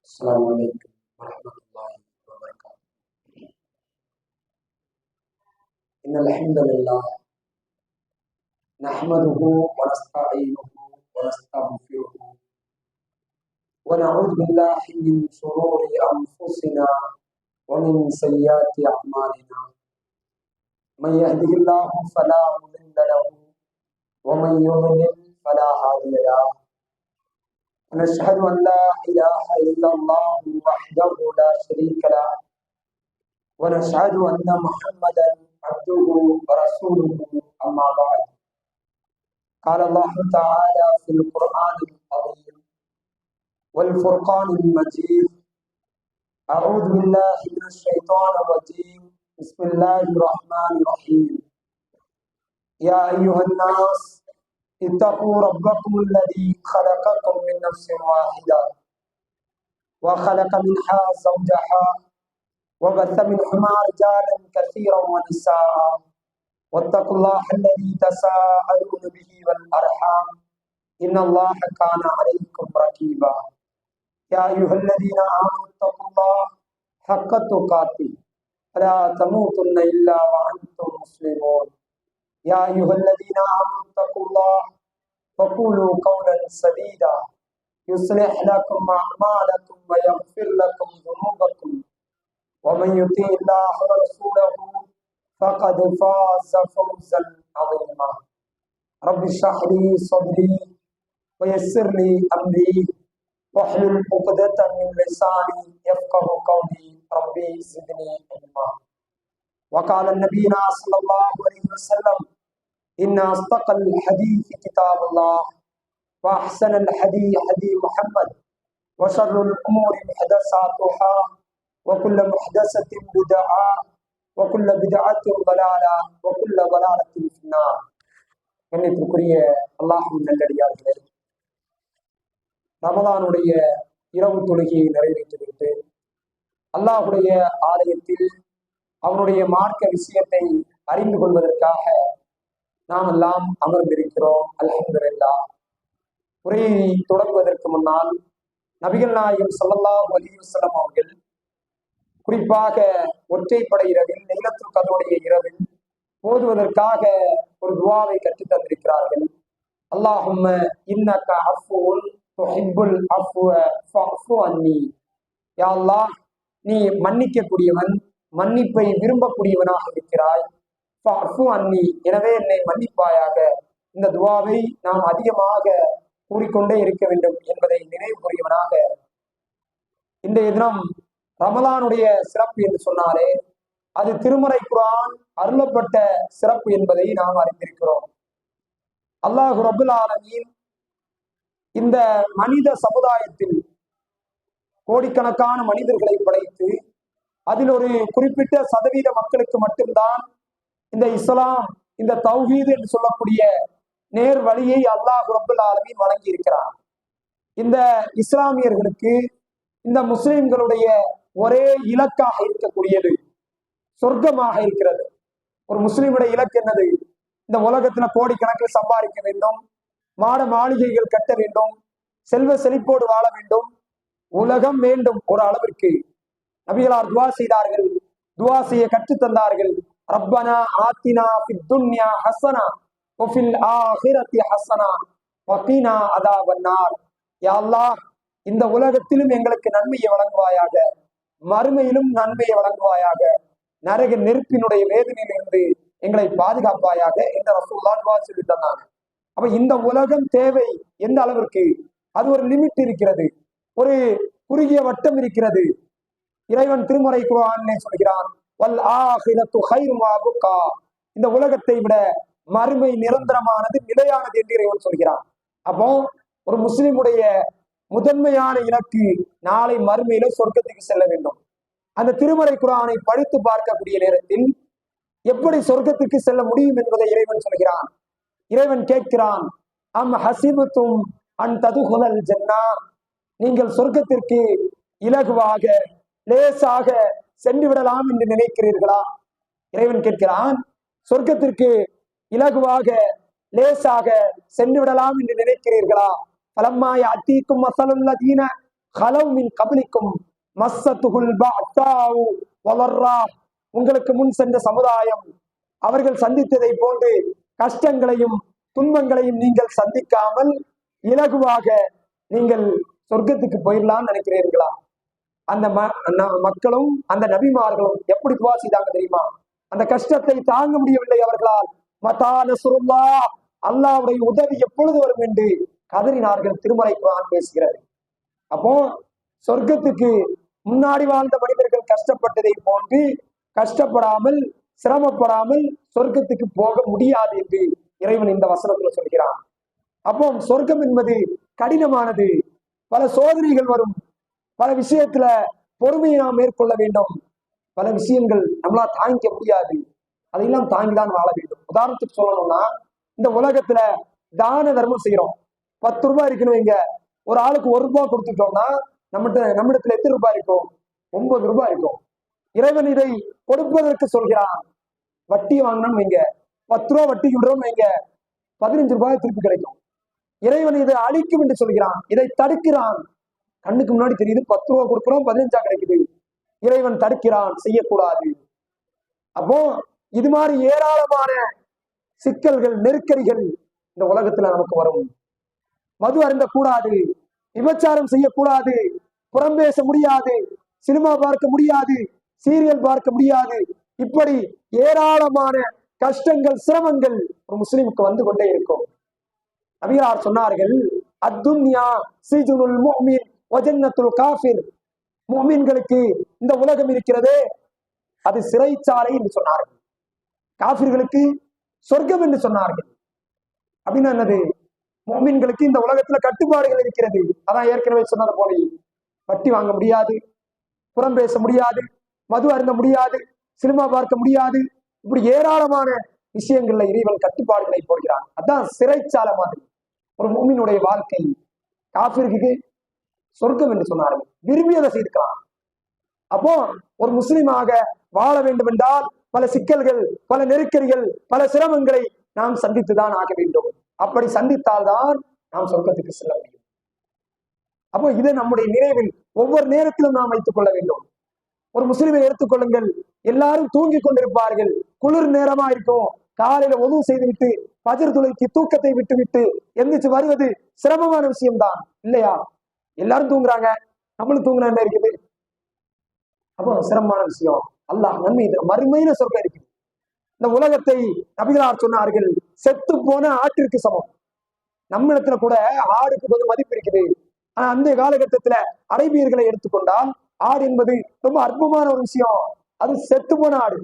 السلام عليكم ورحمة الله وبركاته. إن الحمد لله نحمده ونستعينه ونستغفره ونعوذ بالله من شرور أنفسنا ومن سيئات أعمالنا. من يهده الله فلا مضل له ومن يضلل فلا هادي له. ونشهد أن لا إله إلا الله وحده لا شريك له ونشهد أن محمدا عبده ورسوله. أما بعد، قال الله تعالى في القرآن العظيم والفرقان المجيد: أعوذ بالله من الشيطان الرجيم. بسم الله الرحمن الرحيم. يا أيها الناس اتقوا ربكم الذي خلقكم من نفس واحدة وخلق منها زوجها وبث منهما رجالا كثيرا ونساء واتقوا الله الذي تساءلون به والأرحام إن الله كان عليكم رقيبا. يا أيها الذين آمنوا اتقوا الله حق تقاته ولا تموتن إلا وأنتم مسلمون. يا أيها الذين آمنوا اتقوا الله وقولوا قولا سديدا يصلح لكم أعمالكم ويغفر لكم ذنوبكم ومن يطع الله ورسوله فقد فاز فوزا عظيما. رب اشرح لي صدري ويسر لي أمري واحلل عقدة من لساني يفقه قولي. ربي زدني علما. وقال النبينا صلى الله عليه وسلم: إن أصدق الحديث كتاب الله وأحسن الحديث حديث محمد وشر الأمور محدثاتها وكل محدثة بدعة وكل بدعة ضلالة وكل ضلالة في النار. கண்ணியத்திற்குரிய அல்லாஹ்வின் நல்லடியார்களே, ரமலானுடைய இரவு தொழுகையை நிறைவேற்றிவிட்டு அல்லாஹ்வுடைய ஆலயத்தில் அவனுடைய மார்க்க விஷயத்தை அறிந்து கொள்வதற்காக நாம் எல்லாம் அமர்ந்திருக்கிறோம். அல்ஹம்துலில்லாஹ். உரையை தொடங்குவதற்கு முன்னால் நபிகள் நாயகம் ஸல்லல்லாஹு அலைஹி வஸல்லம் அவர்கள் குறிப்பாக ஒற்றைப்படை இரவில், லைலத்துல் கத்ருடைய இரவில் ஓதுவதற்காக ஒரு துஆவை கற்றுத் தந்திருக்கிறார்கள். அல்லாஹும்ம இன்னக அஃபுவுன் துஹிப்புல் அஃப்வ ஃபஅஃபு அன்னி. யா அல்லாஹ், நீ மன்னிக்கக்கூடியவன், மன்னிப்பை விரும்பக்கூடியவனாக இருக்கிறாய். ஃபஅஃபு அன்னி, எனவே என்னை மன்னிப்பாயாக. இந்த துஆவை நாம் அதிகமாக கூறிக்கொண்டே இருக்க வேண்டும் என்பதை நினைவு கூறியவனாக, இன்றைய தினம் ரமலானுடைய சிறப்பு என்று சொன்னாலே அது திருமறை குர்ஆன் அருளப்பட்ட சிறப்பு என்பதை நாம் அறிந்திருக்கிறோம். அல்லாஹ் ரப்புல் ஆலமீன் இந்த மனித சமுதாயத்தில் கோடிக்கணக்கான மனிதர்களை படைத்து அதில் ஒரு குறிப்பிட்ட சதவீத மக்களுக்கு மட்டும்தான் இந்த இஸ்லாம், இந்த தௌஹீத் என்று சொல்லக்கூடிய நேர் வழியை அல்லாஹ் ரப்புல் ஆலமீன் வழங்கி இருக்கிறார். இந்த இஸ்லாமியர்களுக்கு, இந்த முஸ்லிம்களுடைய ஒரே இலக்காக இருக்கக்கூடியது சொர்க்கமாக இருக்கிறது. ஒரு முஸ்லிமுடைய இலக்கு என்னது? இந்த உலகத்துல கோடிக்கணக்கில் சம்பாதிக்க வேண்டும், மாட மாளிகைகள் கட்ட வேண்டும், செல்வ செழிப்போடு வாழ வேண்டும், உலகம் வேண்டும். ஒரு அளவிற்கு நபிகளார் துஆ செய்தார்கள், துஆ செய்ய கற்றுத் தந்தார்கள். ரப்பனா ஆத்தினா ஃபித் துன்யா ஹஸனா வஃபில் ஆகிரத்தி ஹஸனா வகீனா அதாபன்னார். யா அல்லாஹ், இந்த உலகத்திலும் எங்களுக்கு நன்மையை வழங்குவாயாக, மறுமையிலும் நன்மையை வழங்குவாயாக, நரக நெருப்பினுடைய வேதனையிலிருந்து எங்களை பாதுகாப்பாயாக என்ற ரசூலுல்லாஹ் துஆ சொல்லி தந்தாங்க. அப்ப இந்த உலகம் தேவை எந்த அளவிற்கு? அது ஒரு லிமிட் இருக்கிறது, ஒரு குறுகிய வட்டம் இருக்கிறது. இறைவன் திருமறை குர்ஆனிலே சொல்கிறான், வல் ஆகிரத்து கைரும் வ அப்கா. இந்த உலகத்தை விட மறுமை நிரந்தரமானது, நிலையானது என்று இறைவன் சொல்கிறான். அப்போ ஒரு முஸ்லிமுடைய முதன்மையான இலக்கு நாளை மறுமையில சொர்க்கத்துக்கு செல்ல வேண்டும். அந்த திருமறை குர்ஆனை படித்து பார்க்கக்கூடிய நேரத்தில் எப்படி சொர்க்கத்துக்கு செல்ல முடியும் என்பதை இறைவன் சொல்கிறான். இறைவன் கேட்கிறான், அம் ஹசிபுத்தும் அன் ததுகுலல் ஜன்னா. நீங்கள் சொர்க்கத்திற்கு இலகுவாக, லேசாக சென்று விடலாம் என்று நினைக்கிறீர்களா? இறைவன் கேட்கிறான், சொர்க்கத்திற்கு இலகுவாக, லேசாக சென்று விடலாம் என்று நினைக்கிறீர்களா? பலம்மா யாத்தீக்கும் மஸலுல் லதீன கலவ் மின் கபலிக்கும் மஸ்ஸத்துஹுல் பஅஸாஉ வலர்ரா, உங்களுக்கு முன் சென்ற சமுதாயம் அவர்கள் சந்தித்ததை போன்று கஷ்டங்களையும் துன்பங்களையும் நீங்கள் சந்திக்காமல் இலகுவாக நீங்கள் சொர்க்கத்துக்கு போயிடலாம்னு நினைக்கிறீர்களா? அந்த மக்களும் அந்த நபிமார்களும் எப்படி துவா செய்தாங்க தெரியுமா? அந்த கஷ்டத்தை தாங்க முடியவில்லை அவர்களால். மதா நஸ்ருல்லாஹ், அல்லாஹ்வுடைய உதவி எப்பொழுது வரும் என்று கதறினார்கள். திருமறை குர்ஆன் பேசுகிறது. அப்போ சொர்க்கத்துக்கு முன்னாடி வாழ்ந்த மனிதர்கள் கஷ்டப்பட்டதை போன்று கஷ்டப்படாமல் சிரமப்படாமல் சொர்க்கத்துக்கு போக முடியாது என்று இறைவன் இந்த வசனத்துல சொல்கிறான். அப்போ சொர்க்கம் என்பது கடினமானது, பல சோதனைகள் வரும், பல விஷயத்துல பொறுமையை நாம் மேற்கொள்ள வேண்டும், பல விஷயங்கள் நம்மளால தாங்கிக்க முடியாது, அதையெல்லாம் தாங்கிதான் வாழ வேண்டும். உதாரணத்துக்கு சொல்லணும்னா, இந்த உலகத்துல தான தர்மம் செய்யறோம். 10 ரூபாய் இருக்குன்னு வைங்க, ஒரு ஆளுக்கு 1 ரூபாய் கொடுத்துட்டோம்னா நம்மிடத்துல எத்தனை ரூபாய் இருக்கும்? 9 ரூபாய் இருக்கும். இறைவன் இதை கொடுப்பதற்கு சொல்கிறான். வட்டி வாங்கினோம்னு வைங்க, 10 ரூபாய் வட்டிக்கு விடுறோம் வைங்க, 15 ரூபாய் திருப்பி கிடைக்கும். இறைவன் இதை அழிக்கும் என்று சொல்கிறான், இதை தடுக்கிறான். கண்ணுக்கு முன்னாடி தெரியுது, 10 ரூபாய் கொடுக்கிறோம், 15 கிடைக்குது. இறைவன் தடுக்கிறான், செய்யக்கூடாது. அப்போ இது மாதிரி ஏராளமான சிக்கல்கள் நெருக்கடிகள் இந்த உலகத்துல நமக்கு வரும். மது அருந்தக்கூடாது, விபச்சாரம் செய்யக்கூடாது, புறம் பேச முடியாது, சினிமா பார்க்க முடியாது, சீரியல் பார்க்க முடியாது. இப்படி ஏராளமான கஷ்டங்கள் சிரமங்கள் ஒரு முஸ்லிமுக்கு வந்து கொண்டே இருக்கும். நபிகளார் சொன்னார்கள், அத்துன்யா சிஜ்னுல் முஃமின் வ ஜன்னத்துல் காஃபிர், முஃமின்களுக்கு இந்த உலகம் இருக்கிறதே அது சிறைச்சாலை என்று சொன்னார்கள், காஃபிர்களுக்கு சொர்க்கம் என்று சொன்னார்கள். அப்படின்னா என்னது? முஃமின்களுக்கு இந்த உலகத்துல கட்டுப்பாடுகள் இருக்கிறது. அதான் ஏற்கனவே சொன்னது போல, வட்டி வாங்க முடியாது, புறம் பேச முடியாது, மது அருந்த முடியாது, சினிமா பார்க்க முடியாது, இப்படி ஏராளமான விஷயங்கள்ல இறைவன் கட்டுப்பாடுகளை போடுகிறான். அதான் சிறைச்சாலை மாதிரி ஒரு முஃமினுடைய வாழ்க்கை. காஃபிருக்கு சொர்க்கம் என்று சொன்னார்கள், விரும்பியதை செய்திருக்கலாம். அப்போ ஒரு முஸ்லிமாக வாழ வேண்டும் என்றால் பல சிக்கல்கள், பல நெருக்கடிகள், பல சிரமங்களை நாம் சந்தித்துதான் ஆக வேண்டும். அப்படி சந்தித்தால்தான் நாம் சொர்க்கத்துக்கு செல்ல முடியும். அப்போ இதை நம்முடைய நினைவில் ஒவ்வொரு நேரத்திலும் நாம் வைத்துக் கொள்ள வேண்டும். ஒரு முஸ்லிமை எடுத்துக்கொள்ளுங்கள், எல்லாரும் தூங்கி கொண்டிருப்பார்கள், குளிர் நேரமா இருக்கும், காலையில ஒது செய்துவிட்டு பஜர் துளைக்கு தூக்கத்தை விட்டுவிட்டு எந்திரிச்சு வருவது சிரமமான விஷயம்தான் இல்லையா? எல்லாரும் தூங்குறாங்க, நம்மளும் தூங்குற என்ன இருக்குது? அப்போ சிரமமான விஷயம். அல்லாஹ் நன்மை மறுமையில சொர்க்கம் இருக்குது. இந்த உலகத்தை நபிகளார் சொன்னார்கள், செத்து போன ஆட்டிற்கு சமம். நம்ம இடத்துல கூட ஆடுக்கு கொஞ்சம் மதிப்பு இருக்குது. ஆனா அந்த காலகட்டத்துல அரேபியர்களை எடுத்துக்கொண்டால் ஆடு என்பது ரொம்ப அற்புதமான ஒரு விஷயம். அது செத்து போன ஆடு,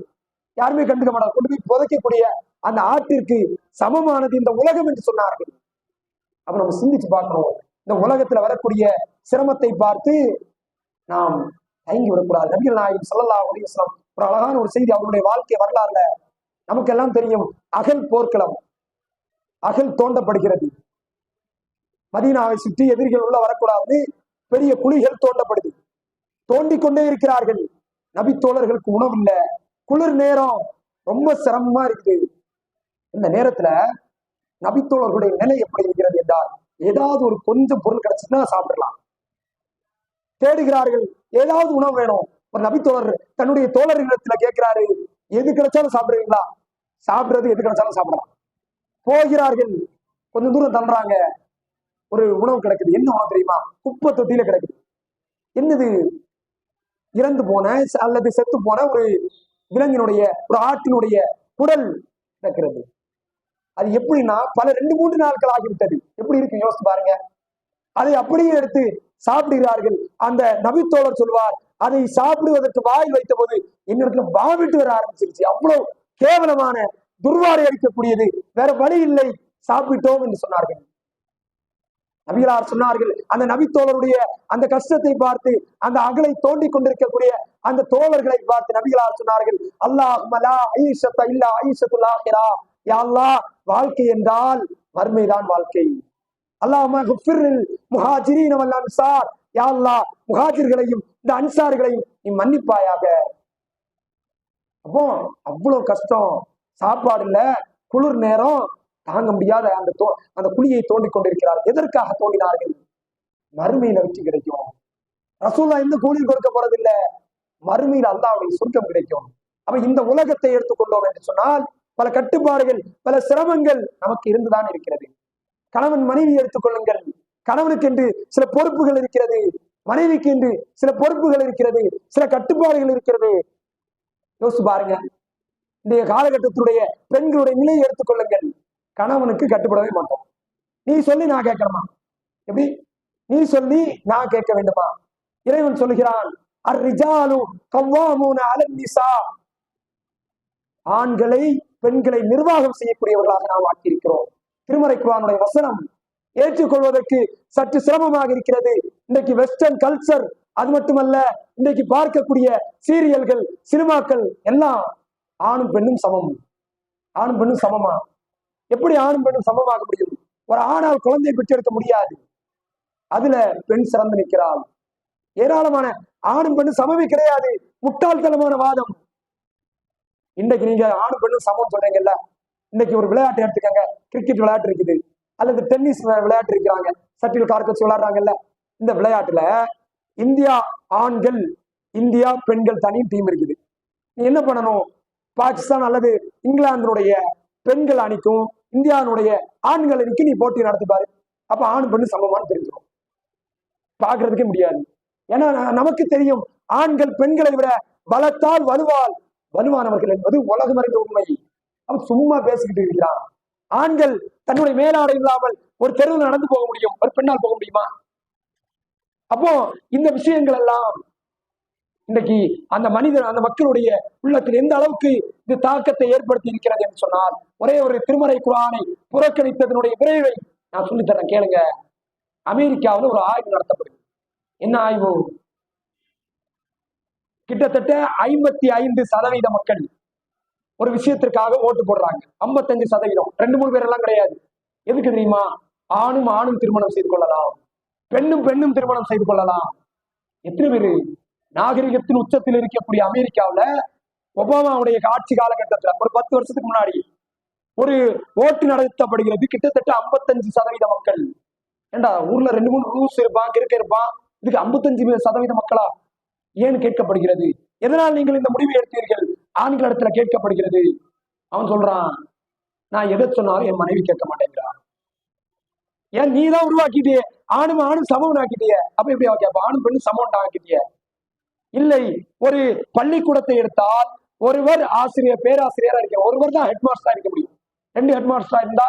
யாருமே கண்டுக்க மாட்டாங்க, கொண்டு போய் புதைக்கக்கூடிய அந்த ஆட்டிற்கு சமமானது இந்த உலகம் என்று சொன்னார்கள். அப்ப நம்ம சிந்திச்சு பார்க்கணும், இந்த உலகத்துல வரக்கூடிய சிரமத்தை பார்த்து நாம் தயங்கி விடக்கூடாது. நபிகள் நாயகம் ஸல்லல்லாஹு அலைஹி வஸல்லம் ஒரு அழகான ஒரு செய்தி அவருடைய வாழ்க்கை வரலாறுல நமக்கு எல்லாம் தெரியும். அகல் போர்க்களம், அகல் தோண்டப்படுகிறது. மதீனாவை சுற்றி எதிரிகள் உள்ள வரக்கூடாது, பெரிய குழிகள் தோண்டப்படுது. தோண்டிக் கொண்டே இருக்கிறார்கள். நபி தோழர்களுக்கு உணவு இல்லை, குளிர் நேரம், ரொம்ப சிரமமா இருக்குது. இந்த நேரத்துல நபி தோழர்களுடைய நிலை எப்படி இருக்கிறது என்றால், ஏதாவது ஒரு கொஞ்சம் பொருள் கிடைச்சுன்னா சாப்பிடலாம் தேடுகிறார்கள். ஏதாவது உணவு வேணும். ஒரு நபி தோழர் தன்னுடைய தோழர்களிடத்துல கேட்கிறாரு, எது கிடைச்சாலும் சாப்பிடுவீங்களா? சாப்பிடுறது எது கிடைச்சாலும் சாப்பிடலாம். போகிறார்கள், கொஞ்சம் தூரம் தள்ளுறாங்க, ஒரு உணவு கிடைக்குது. என்ன உணவு தெரியுமா? குப்பை தொட்டியில கிடைக்குது. என்னது? இறந்து போன அல்லது செத்து போன ஒரு விலங்கினுடைய, ஒரு ஆட்டினுடைய குடல் கிடக்கிறது. அது எப்படின்னா பல 2-3 நாட்கள் ஆகிவிட்டது. எப்படி இருக்கு யோசிச்சு பாருங்க. அதை அப்படியே எடுத்து சாப்பிடுகிறார்கள். அந்த நபித்தோழர் சொல்வார், அதை சாப்பிடுவதற்கு வாயில் வைத்த போது என்னிடத்துல வாமிட்டு வர ஆரம்பிச்சிருச்சு. அவ்வளவு கேவலமான துர்வாடை அடிக்கக்கூடியது, வேற வழி இல்லை, சாப்பிட்டோம் என்று சொன்னார்கள். நபிகளார் சொன்னார்கள், அந்த நபித்தோழருடைய அந்த கஷ்டத்தை பார்த்து, அந்த அகலை தோண்டி கொண்டிருக்கக்கூடிய அந்த தோழர்களை பார்த்து நபிகளார் சொன்னார்கள், அல்லாஹும்ம லா ஐஷத்த இல்லா ஐஷத்துல் ஆகிரா, யா அல்லாஹ், வாழ்க்கை என்றால் மறுமைதான் வாழ்க்கை. அல்லாஹும்ம குஃபிரில் முஹாஜிரீன வல் அன்சார், யா அல்லாஹ், முஹாஜிர்களையும் இந்த அன்சார்களையும் நீ மன்னிப்பாயாக. அப்போ அவ்வளவு கஷ்டம், சாப்பாடு இல்ல, குளிர் நேரம், தாங்க முடியாத அந்த குழியை தோண்டி கொண்டிருக்கிறார். எதற்காக தோண்டினார்கள்? மறுமையில வெற்றி கிடைக்கும். ரசூல்லா எந்த கூலியும் கொடுக்க போறது இல்ல, மறுமையில் அல்லாஹ்வுடைய சொர்க்கம் கிடைக்கும். அப்ப இந்த உலகத்தை எடுத்துக்கொண்டோம் என்று சொன்னால் பல கட்டுப்பாடுகள், பல சிரமங்கள் நமக்கு இருந்துதான் இருக்கிறது. கணவன் மனைவி எடுத்துக்கொள்ளுங்கள், கணவனுக்கு என்று சில பொறுப்புகள் இருக்கிறது, மனைவிக்கு என்று சில பொறுப்புகள் இருக்கிறது, சில கட்டுப்பாடுகள் இருக்கிறது. யோசிச்சு பாருங்க, இந்த காலகட்டத்துடைய பெண்களுடைய நிலையை எடுத்துக்கொள்ளுங்கள். கணவனுக்கு கட்டுப்படவே மாட்டோம். நீ சொல்லி நான் கேட்கணுமா? எப்படி? நீ சொல்லி நான் கேட்க வேண்டுமா? இறைவன் சொல்லுகிறான், அர்ரிஜாலு கவ்வாமூன அலன் நிசா, ஆண்களை பெண்களை நிர்வாகம் செய்யக்கூடியவர்களாக நாம் ஆக்கியிருக்கிறோம். திருமறை குர்ஆனுடைய வசனம் ஏற்றுக்கொள்வதற்கு சற்று சிரமமாக இருக்கிறது. இன்னைக்கு வெஸ்டர்ன் கல்ச்சர், அது மட்டுமல்ல இன்னைக்கு பார்க்கக்கூடிய சீரியல்கள், சினிமாக்கள் எல்லாம் ஆணும் பெண்ணும் சமம். ஆணும் பெண்ணும் சமமா? எப்படி ஆணும் பெண்ணும் சமமாக முடியும்? ஒரு ஆணால் குழந்தையை பெற்றெடுக்க முடியாது, அதுல பெண் சிறந்து நிற்கிறாள். ஏராளமான ஆணும் பெண்ணும் சமமே கிடையாது, முட்டாள்தனமான வாதம். இன்னைக்கு நீங்க ஆணும் பெண்ணும் சமம் சொல்றீங்கல்ல, இன்னைக்கு ஒரு விளையாட்டு எடுத்துக்கங்க, கிரிக்கெட் விளையாட்டு இருக்குது, அல்லது டென்னிஸ் விளையாட்டு இருக்கிறாங்க, சட்டில் கார்க்கஸ் விளையாடுறாங்கல்ல. இந்த விளையாட்டுல இந்தியா ஆண்கள், இந்தியா பெண்கள் தனி டீம் இருக்குது. நீ என்ன பண்ணணும்? பாகிஸ்தான் அல்லது இங்கிலாந்தினுடைய பெண்கள் அணிக்கும் இந்தியாவுடைய ஆண்கள் அணிக்கு நீ போட்டி நடத்தி பாரு. அப்ப ஆண் பெண்ணு சமமானு தெரிஞ்சிடும். பாக்குறதுக்கே முடியாது. ஏன்னா நமக்கு தெரியும், ஆண்கள் பெண்களை விட பலத்தால் வலுவானவர்கள் என்பது உலகம் அறிந்த உண்மை. அவன் சும்மா பேசிக்கிட்டு இருக்கிறான். ஆண்கள் தன்னுடைய மேலாடை இல்லாமல் ஒரு தெருவில் நடந்து போக முடியும், ஒரு பெண்ணால் போக முடியுமா? அப்போ இந்த விஷயங்கள் எல்லாம் இன்னைக்கு அந்த மனிதன், அந்த மக்களுடைய உள்ளத்தில் எந்த அளவுக்கு இது தாக்கத்தை ஏற்படுத்தி இருக்கிறது என்று சொன்னால், ஒரே ஒரு திருமறை குர்ஆனை புறக்கணித்ததனுடைய விளைவை நான் சொல்லித்தரேன் கேளுங்க. அமெரிக்காவில் ஒரு ஆய்வு நடத்தப்படுது. என்ன ஆய்வு? கிட்டத்தட்ட 55% மக்கள் ஒரு விஷயத்திற்காக ஓட்டு போடுறாங்க. 55%, 2-3 பேர் எல்லாம் கிடையாது. எதுக்கு தெரியுமா? ஆணும் ஆணும் திருமணம் செய்து கொள்ளலாம், பெண்ணும் பெண்ணும் திருமணம் செய்து கொள்ளலாம். எத்தனை பேரு? நாகரிகத்தின் உச்சத்தில் இருக்கக்கூடிய அமெரிக்காவில் ஒபாமாவுடைய ஆட்சி காலகட்டத்தில் ஒரு 10 வருஷத்துக்கு முன்னாடி ஒரு ஓட்டு நடத்தப்படுகிறது. கிட்டத்தட்ட 55% மக்கள். ஏண்டா ஊர்ல 2-3 ரூல்ஸ் இருப்பான், கிறுக்க இருப்பான், இதுக்கு 55% மக்களா? ஏன்னு கேட்கப்படுகிறது. எதனால் நீங்கள் இந்த முடிவை எடுத்தீர்கள்? ஆண்கள் இடத்துல கேட்கப்படுகிறது. அவன் சொல்றான், நான் எதை சொன்னாலும் என் மனைவி கேட்க மாட்டேங்கிறான். ஏன்? நீ தான் உருவாக்கிட்டிய, ஆணும் ஆணும் சமம் ஆக்கிட்டிய. அப்ப எப்படி கேட்ப? ஆணும் பெண்ணும் சமம் ஆக்கிட்டிய. இல்லை, ஒரு பள்ளிக்கூடத்தை எடுத்தால் ஒருவர் ஆசிரியர், பேராசிரியரா இருக்க, ஒருவர் தான் ஹெட் மாஸ்டரா இருக்க முடியும். 2 ஹெட் மாஸ்டரா இருந்தா,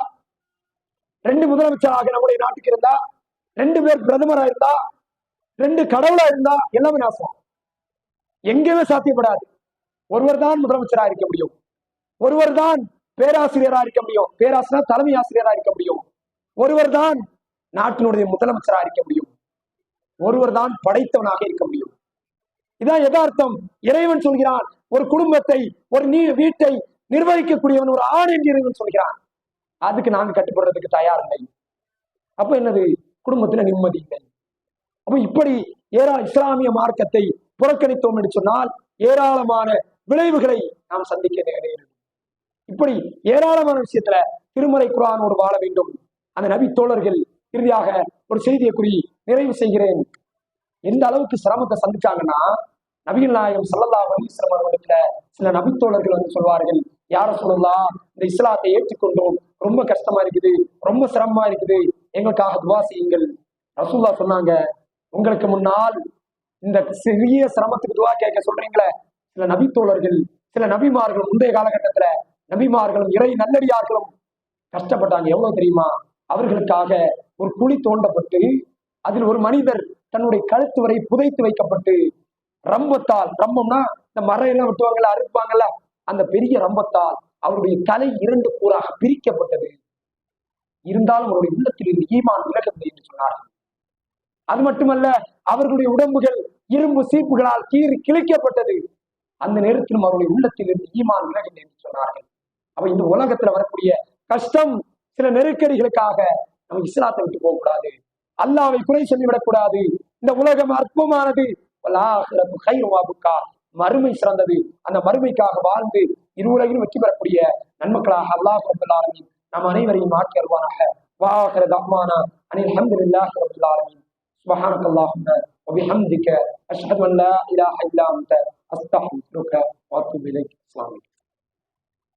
2 முதலமைச்சராக நம்முடைய நாட்டுக்கு இருந்தா, 2 பேர் பிரதமரா இருந்தா, 2 கடவுளா இருந்தா எல்லாமே நாசம். எங்கேயுமே சாத்தியப்படாது. ஒருவர் தான் முதலமைச்சரா இருக்க முடியும், ஒருவர் தான் பேராசிரியரா இருக்க முடியும், பேராசிரியர் தலைமை ஆசிரியரா இருக்க முடியும், ஒருவர் தான் நாட்டினுடைய முதலமைச்சரா இருக்க முடியும், ஒருவர் தான் படைத்தவனாக இருக்க முடியும். இதான் யதார்த்தம். இறைவன் சொல்கிறான், ஒரு குடும்பத்தை, ஒரு வீட்டை நிர்வகிக்கக்கூடியவன் ஒரு ஆண் என்று இறைவன் சொல்கிறான். அதுக்கு நாங்க கட்டுப்படுறதுக்கு தயார் இல்லை. அப்ப என்னது? குடும்பத்துல நிம்மதி இல்லை. அப்ப இப்படி இஸ்லாமிய மார்க்கத்தை புறக்கணித்தோம் என்று சொன்னால் ஏராளமான விளைவுகளை நாம் சந்திக்க நேரிடும். இப்படி ஏராளமான விஷயத்துல திருமறை குர்ஆனோடு வாழ வேண்டும். அந்த நபி தோழர்கள், இறுதியாக ஒரு செய்தியை கூறி நிறைவு செய்கிறேன். எந்த அளவுக்கு சிரமத்தை சந்திச்சாங்கன்னா, நபிகள் நாயகம் ஸல்லல்லாஹு அலைஹி வஸல்லம் அவர்களிடத்துல சில நபித்தோழர்கள் வந்து சொல்வார்கள், யார சொல்லலாம், இந்த இஸ்லாத்தை ஏற்றுக்கொண்டோம், ரொம்ப கஷ்டமா இருக்குது, ரொம்ப சிரமமா இருக்குது, எங்களுக்காக துவா செய்யுங்கள். ரசூலுல்லாஹ் சொன்னாங்க, உங்களுக்கு முன்னால் இந்த சிறிய சிரமத்துக்கு துவா கேட்க சொல்றீங்களே, சில நபித்தோழர்கள், சில நபிமார்களும், முந்தைய காலகட்டத்துல நபிமார்களும் இறை நல்லடியார்களும் கஷ்டப்பட்டாங்க. எவ்வளவு தெரியுமா? அவர்களுக்காக ஒரு குழி தோண்டப்பட்டு அதில் ஒரு மனிதர் தன்னுடைய கழுத்து வரை புதைத்து வைக்கப்பட்டு, ரம்பத்தால், ரம்பம்னா இந்த மரையெல்லாம் வெட்டுவாங்கல்ல, அறுப்பாங்கல்ல, அந்த பெரிய ரம்பத்தால் அவருடைய தலை 2 கூறாக பிரிக்கப்பட்டது. இருந்தாலும் அவருடைய உள்ளத்தில் இருந்து ஈமான் விலகவில்லை என்று சொன்னார்கள். அது மட்டுமல்ல, அவர்களுடைய உடம்புகள் இரும்பு சீப்புகளால் கிழிக்கப்பட்டது. அந்த நேரத்திலும் அவருடைய உள்ளத்தில் இருந்து ஈமான் விலகவில்லை என்று சொன்னார்கள். அப்ப இந்த உலகத்துல வரக்கூடிய கஷ்டம், சில நெருக்கடிகளுக்காக நம்ம இஸ்லாத்தை விட்டு போக கூடாது, அல்லாஹ்வை குறை சொல்லிவிடக் கூடாது. இந்த உலகம் அற்பமானது, மறுமை சிறந்தது. அந்த மறுமைக்காக வாழ்ந்து இருவுலகிலும் வெற்றி பெறக்கூடிய நன்மக்களாக அல்லாஹ் ரப்பல் ஆலமீன் நம் அனைவரையும் ஆக்கி அருள்வானாக. வாஹிர தஅவானா அனில் ஹம்துலில்லாஹி ரப்பில் ஆலமீன். சுப்ஹானக அல்லாஹும்ம வ பிஹம்திக அஷ்ஹது அன் லா இலாஹ இல்லா அன்த அஸ்தக்ஃபிருக வ அத்தூபு இலைக். அஸ்ஸலாமு அலைக்கும்.